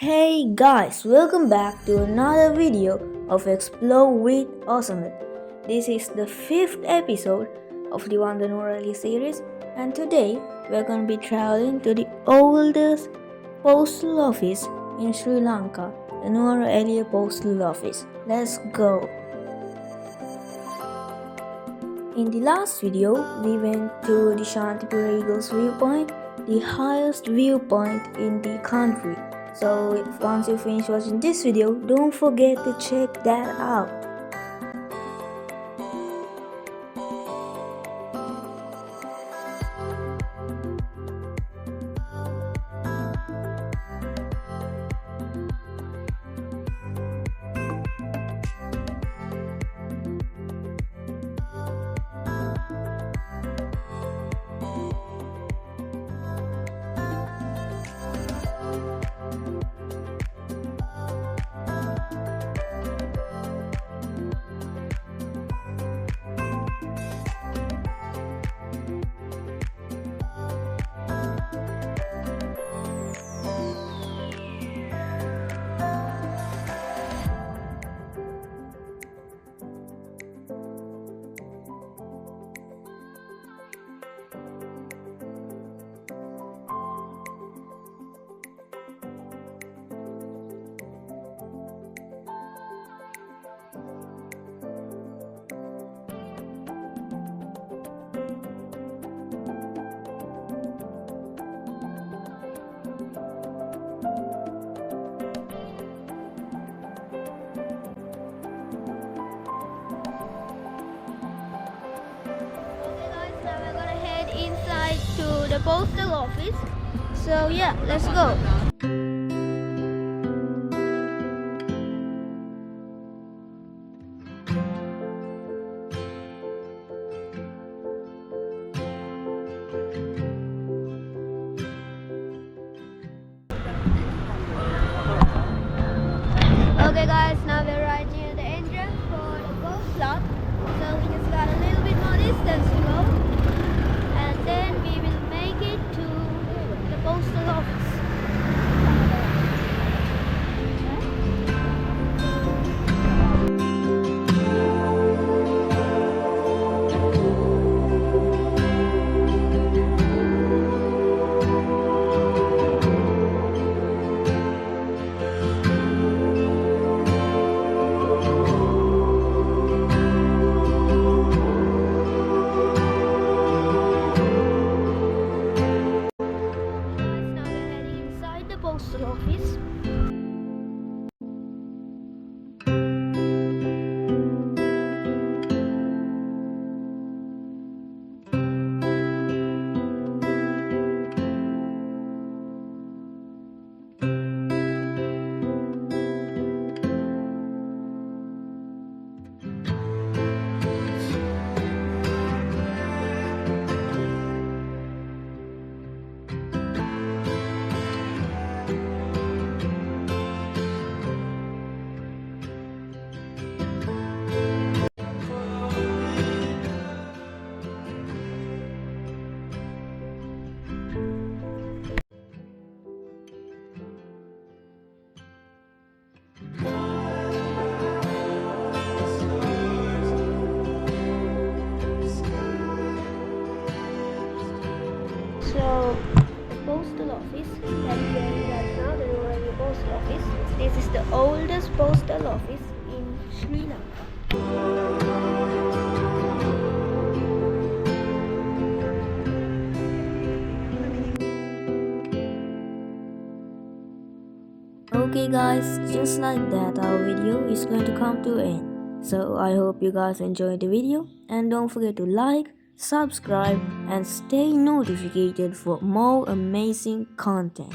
Hey guys, welcome back to another video of Explore with Osanda. This is the 5th episode of the Nuwara Eliya series, and today we're going to be traveling to the oldest postal office in Sri Lanka, the Nuwara Eliya Postal Office. Let's go! In the last video, we went to the Shantipura Eagles viewpoint, the highest viewpoint in the country. So once you finish watching this video, don't forget to check that out. Inside to the postal office. So yeah, let's go. Okay guys, now we're right near the entrance for the post lot. So we just got a little bit more distance to go. And then we will make it to the postal office. Postal office. So, the postal office that we are in right now, the Nuwara Eliya Postal Office. This is the oldest postal office in Sri Lanka. Okay guys, just like that our video is going to come to an end. So I hope you guys enjoyed the video, and don't forget to like, subscribe and stay notified for more amazing content.